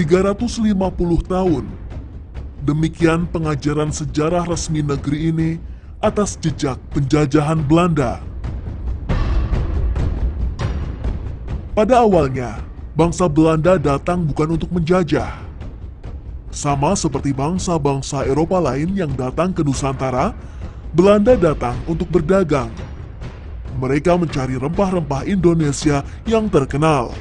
350 tahun. Demikian pengajaran sejarah resmi negeri ini atas jejak penjajahan Belanda. Pada awalnya, bangsa Belanda datang bukan untuk menjajah. Sama seperti bangsa-bangsa Eropa lain yang datang ke Nusantara, Belanda datang untuk berdagang. Mereka mencari rempah-rempah Indonesia yang terkenal.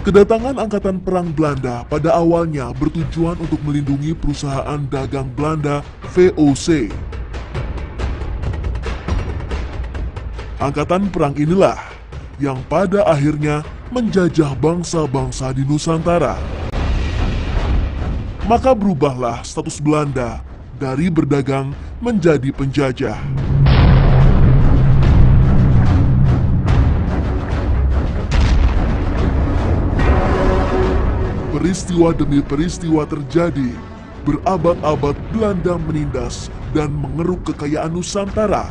Kedatangan Angkatan Perang Belanda pada awalnya bertujuan untuk melindungi perusahaan dagang Belanda VOC. Angkatan Perang inilah yang pada akhirnya menjajah bangsa-bangsa di Nusantara. Maka berubahlah status Belanda dari berdagang menjadi penjajah. Peristiwa demi peristiwa terjadi, berabad-abad Belanda menindas dan mengeruk kekayaan Nusantara,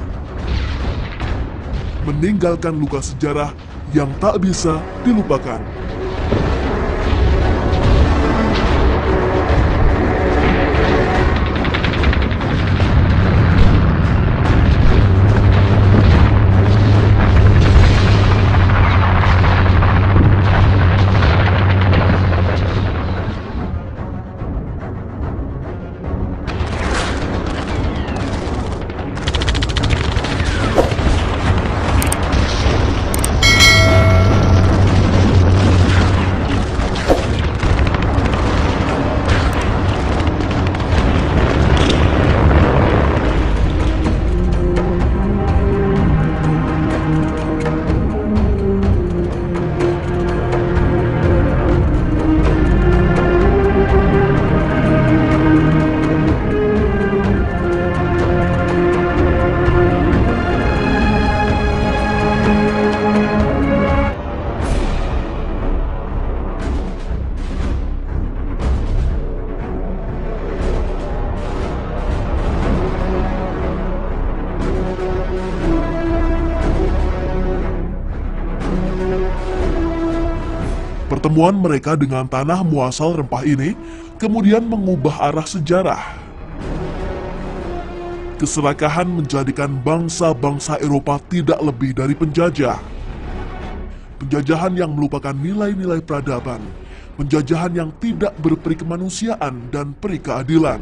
meninggalkan luka sejarah yang tak bisa dilupakan. Pertemuan mereka dengan tanah muasal rempah ini kemudian mengubah arah sejarah. Keserakahan menjadikan bangsa-bangsa Eropa tidak lebih dari penjajah. Penjajahan yang melupakan nilai-nilai peradaban, penjajahan yang tidak berperi kemanusiaan dan peri keadilan.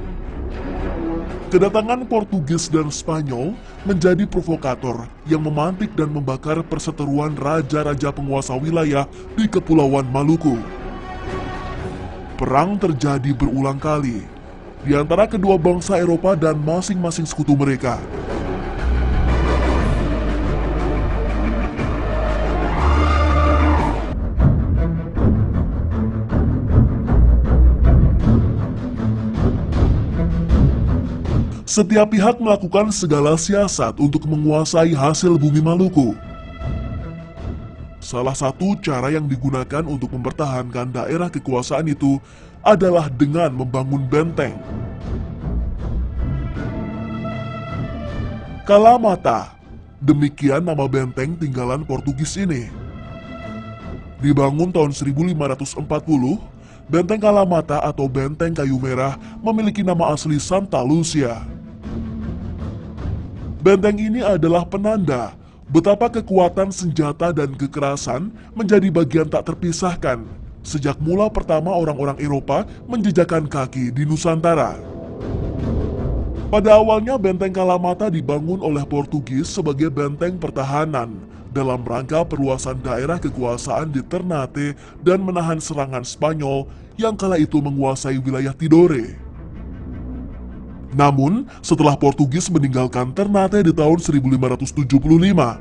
Kedatangan Portugis dan Spanyol menjadi provokator yang memantik dan membakar perseteruan raja-raja penguasa wilayah di Kepulauan Maluku. Perang terjadi berulang kali di antara kedua bangsa Eropa dan masing-masing sekutu mereka. Setiap pihak melakukan segala siasat untuk menguasai hasil bumi Maluku. Salah satu cara yang digunakan untuk mempertahankan daerah kekuasaan itu adalah dengan membangun benteng. Kalamata, demikian nama benteng tinggalan Portugis ini. Dibangun tahun 1540, Benteng Kalamata atau Benteng Kayu Merah memiliki nama asli Santa Lucia. Benteng ini adalah penanda betapa kekuatan senjata dan kekerasan menjadi bagian tak terpisahkan sejak mula pertama orang-orang Eropa menjejakkan kaki di Nusantara. Pada awalnya Benteng Kalamata dibangun oleh Portugis sebagai benteng pertahanan dalam rangka perluasan daerah kekuasaan di Ternate dan menahan serangan Spanyol yang kala itu menguasai wilayah Tidore. Namun, setelah Portugis meninggalkan Ternate di tahun 1575,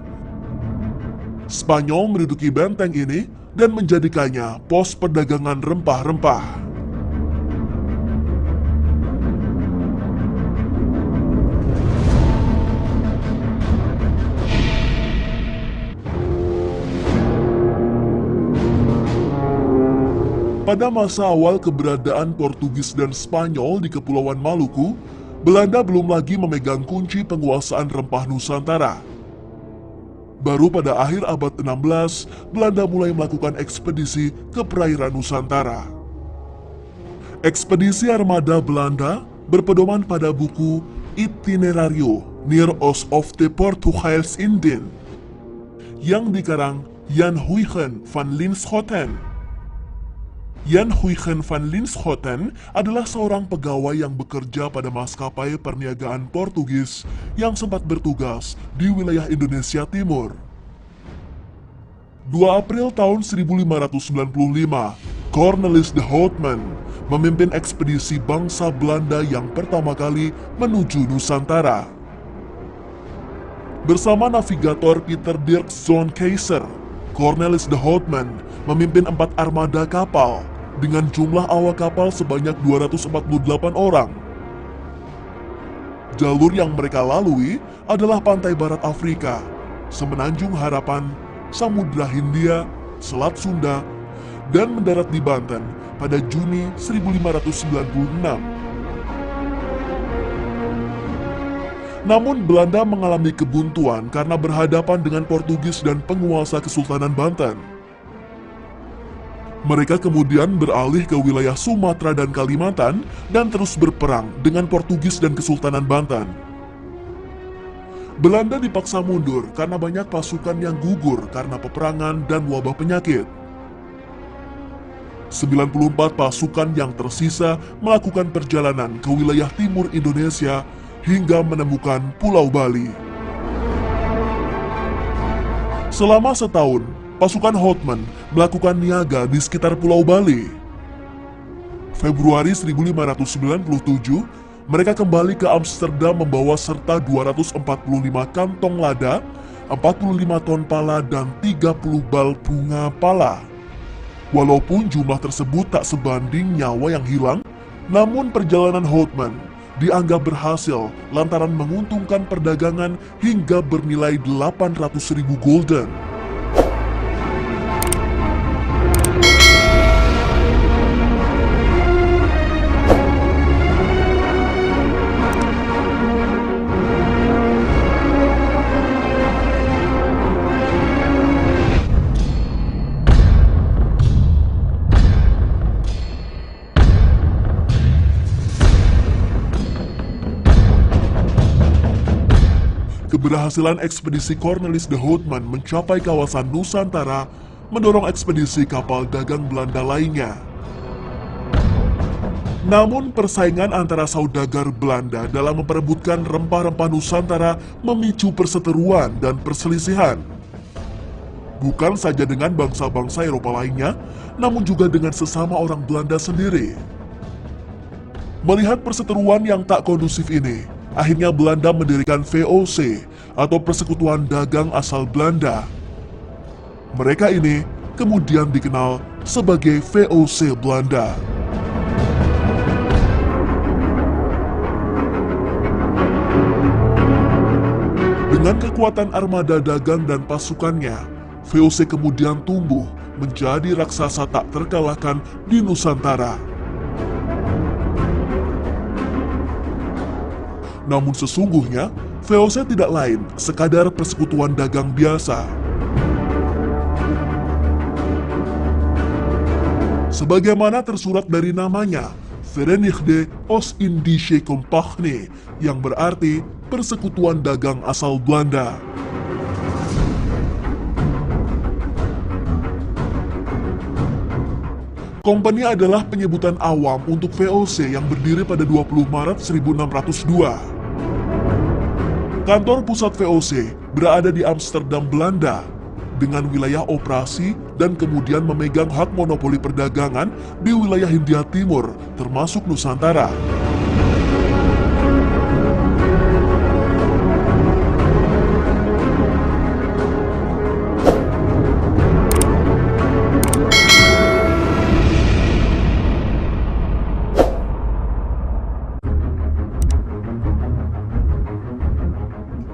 Spanyol menduduki benteng ini dan menjadikannya pos perdagangan rempah-rempah. Pada masa awal keberadaan Portugis dan Spanyol di Kepulauan Maluku, Belanda belum lagi memegang kunci penguasaan rempah Nusantara. Baru pada akhir abad 16, Belanda mulai melakukan ekspedisi ke perairan Nusantara. Ekspedisi armada Belanda berpedoman pada buku Itinerario Near Oost of the Portugals Indiën yang dikarang Jan Huygen van Linschoten. Jan Huygen van Linschoten adalah seorang pegawai yang bekerja pada maskapai perniagaan Portugis yang sempat bertugas di wilayah Indonesia Timur. 2 April tahun 1595, Cornelis de Houtman memimpin ekspedisi bangsa Belanda yang pertama kali menuju Nusantara. Bersama navigator Peter Dirk Zoon Keizer, Cornelis de Houtman memimpin 4 armada kapal dengan jumlah awak kapal sebanyak 248 orang. Jalur yang mereka lalui adalah pantai barat Afrika, Semenanjung Harapan, Samudra Hindia, Selat Sunda, dan mendarat di Banten pada Juni 1596. Namun Belanda mengalami kebuntuan karena berhadapan dengan Portugis dan penguasa Kesultanan Banten. Mereka kemudian beralih ke wilayah Sumatera dan Kalimantan dan terus berperang dengan Portugis dan Kesultanan Banten. Belanda dipaksa mundur karena banyak pasukan yang gugur karena peperangan dan wabah penyakit. 94 pasukan yang tersisa melakukan perjalanan ke wilayah timur Indonesia hingga menemukan Pulau Bali. Selama setahun, pasukan Houtman melakukan niaga di sekitar Pulau Bali. Februari 1597, mereka kembali ke Amsterdam membawa serta 245 kantong lada, 45 ton pala, dan 30 bal bunga pala. Walaupun jumlah tersebut tak sebanding nyawa yang hilang, namun perjalanan Houtman dianggap berhasil lantaran menguntungkan perdagangan hingga bernilai 800.000 gulden. Keberhasilan ekspedisi Cornelis de Houtman mencapai kawasan Nusantara mendorong ekspedisi kapal dagang Belanda lainnya. Namun persaingan antara saudagar Belanda dalam memperebutkan rempah-rempah Nusantara memicu perseteruan dan perselisihan. Bukan saja dengan bangsa-bangsa Eropa lainnya, namun juga dengan sesama orang Belanda sendiri. Melihat perseteruan yang tak kondusif ini, akhirnya Belanda mendirikan VOC atau Persekutuan Dagang Asal Belanda. Mereka ini kemudian dikenal sebagai VOC Belanda. Dengan kekuatan armada dagang dan pasukannya, VOC kemudian tumbuh menjadi raksasa tak terkalahkan di Nusantara. Namun sesungguhnya, VOC tidak lain sekadar persekutuan dagang biasa. Sebagaimana tersurat dari namanya, Verenigde Oost-Indische Compagnie, yang berarti persekutuan dagang asal Belanda. Kompani adalah penyebutan awam untuk VOC yang berdiri pada 20 Maret 1602. Kantor pusat VOC berada di Amsterdam, Belanda, dengan wilayah operasi dan kemudian memegang hak monopoli perdagangan di wilayah Hindia Timur, termasuk Nusantara.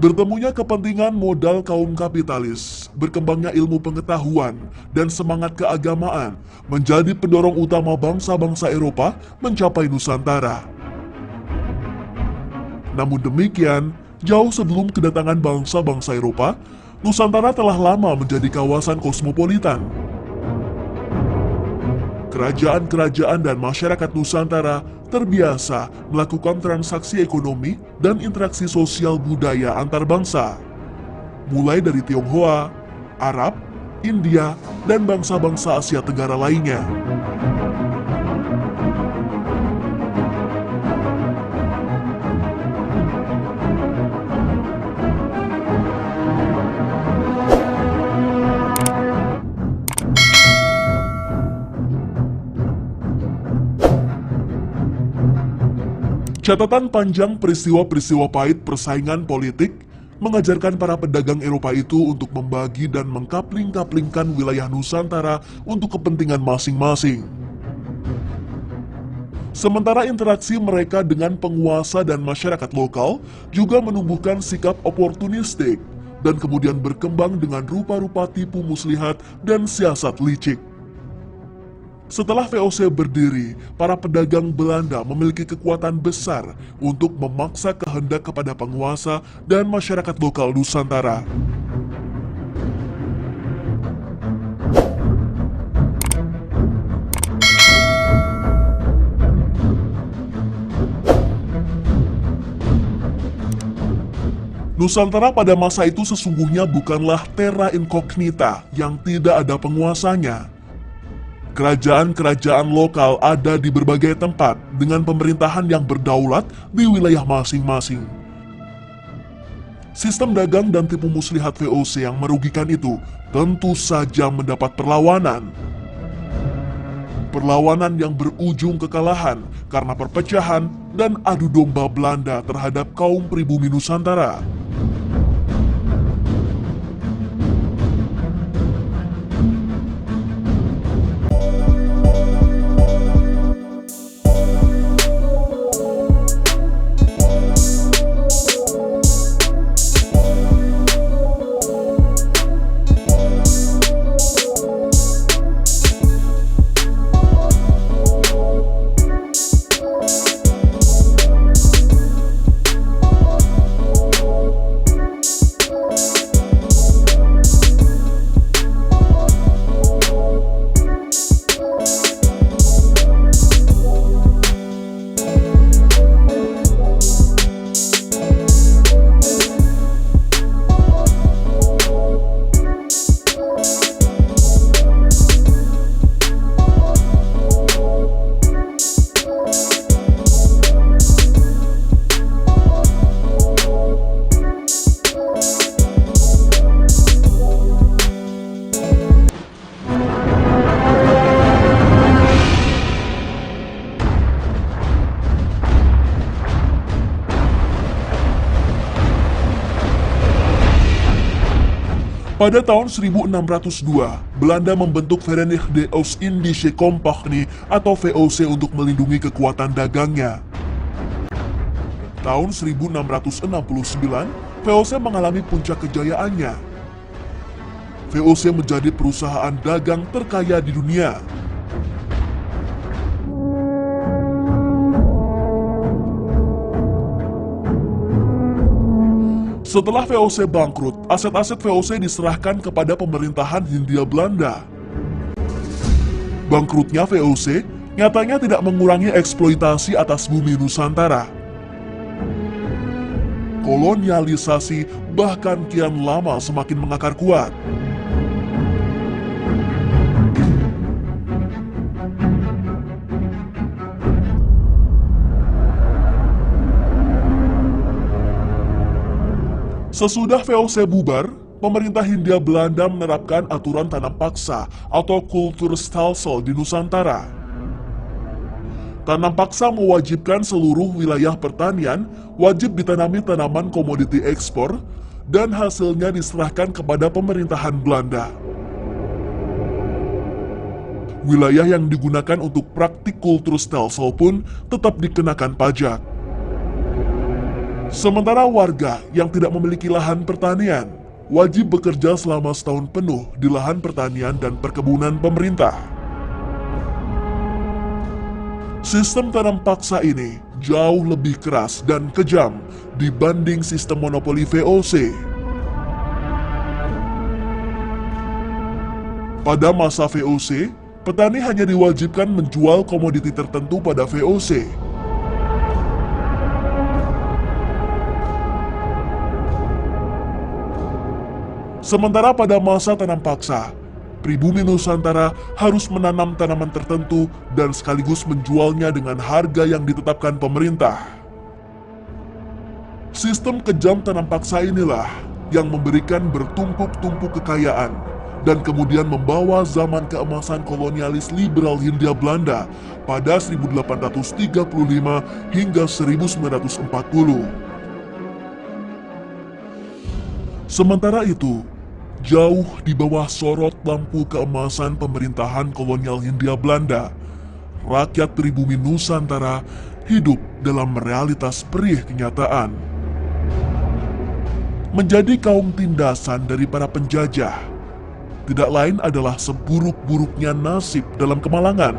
Bertemunya kepentingan modal kaum kapitalis, berkembangnya ilmu pengetahuan, dan semangat keagamaan menjadi pendorong utama bangsa-bangsa Eropa mencapai Nusantara. Namun demikian, jauh sebelum kedatangan bangsa-bangsa Eropa, Nusantara telah lama menjadi kawasan kosmopolitan. Kerajaan-kerajaan dan masyarakat Nusantara terbiasa melakukan transaksi ekonomi dan interaksi sosial budaya antar bangsa, mulai dari Tionghoa, Arab, India, dan bangsa-bangsa Asia Tenggara lainnya. Catatan panjang peristiwa-peristiwa pahit persaingan politik mengajarkan para pedagang Eropa itu untuk membagi dan mengkapling-kaplingkan wilayah Nusantara untuk kepentingan masing-masing. Sementara interaksi mereka dengan penguasa dan masyarakat lokal juga menumbuhkan sikap oportunistik dan kemudian berkembang dengan rupa-rupa tipu muslihat dan siasat licik. Setelah VOC berdiri, para pedagang Belanda memiliki kekuatan besar untuk memaksa kehendak kepada penguasa dan masyarakat lokal Nusantara. Nusantara pada masa itu sesungguhnya bukanlah terra incognita yang tidak ada penguasanya. Kerajaan-kerajaan lokal ada di berbagai tempat dengan pemerintahan yang berdaulat di wilayah masing-masing. Sistem dagang dan tipu muslihat VOC yang merugikan itu tentu saja mendapat perlawanan. Perlawanan yang berujung kekalahan karena perpecahan dan adu domba Belanda terhadap kaum pribumi Nusantara. Pada tahun 1602, Belanda membentuk Verenigde Oost-Indische Compagnie atau VOC untuk melindungi kekuatan dagangnya. Tahun 1669, VOC mengalami puncak kejayaannya. VOC menjadi perusahaan dagang terkaya di dunia. Setelah VOC bangkrut, aset-aset VOC diserahkan kepada pemerintahan Hindia Belanda. Bangkrutnya VOC nyatanya tidak mengurangi eksploitasi atas bumi Nusantara. Kolonialisasi bahkan kian lama semakin mengakar kuat. Sesudah VOC bubar, pemerintah Hindia Belanda menerapkan aturan tanam paksa atau Kulturstelsel di Nusantara. Tanam paksa mewajibkan seluruh wilayah pertanian wajib ditanami tanaman komoditi ekspor dan hasilnya diserahkan kepada pemerintahan Belanda. Wilayah yang digunakan untuk praktik Kulturstelsel pun tetap dikenakan pajak. Sementara warga yang tidak memiliki lahan pertanian wajib bekerja selama setahun penuh di lahan pertanian dan perkebunan pemerintah. Sistem tanam paksa ini jauh lebih keras dan kejam dibanding sistem monopoli VOC. Pada masa VOC, petani hanya diwajibkan menjual komoditi tertentu pada VOC. Sementara pada masa tanam paksa, pribumi Nusantara harus menanam tanaman tertentu dan sekaligus menjualnya dengan harga yang ditetapkan pemerintah. Sistem kejam tanam paksa inilah yang memberikan bertumpuk-tumpuk kekayaan dan kemudian membawa zaman keemasan kolonialis liberal Hindia Belanda pada 1835 hingga 1940. Sementara itu, jauh di bawah sorot lampu keemasan pemerintahan kolonial Hindia Belanda, rakyat pribumi Nusantara hidup dalam realitas perih kenyataan. Menjadi kaum tindasan dari para penjajah tidak lain adalah seburuk-buruknya nasib dalam kemalangan.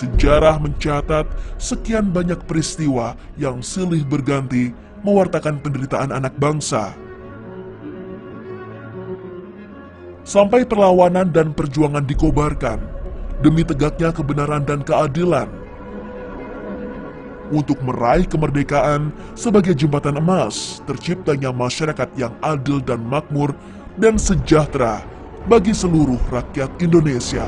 Sejarah mencatat sekian banyak peristiwa yang silih berganti mewartakan penderitaan anak bangsa. Sampai perlawanan dan perjuangan dikobarkan demi tegaknya kebenaran dan keadilan. Untuk meraih kemerdekaan sebagai jembatan emas terciptanya masyarakat yang adil dan makmur dan sejahtera bagi seluruh rakyat Indonesia.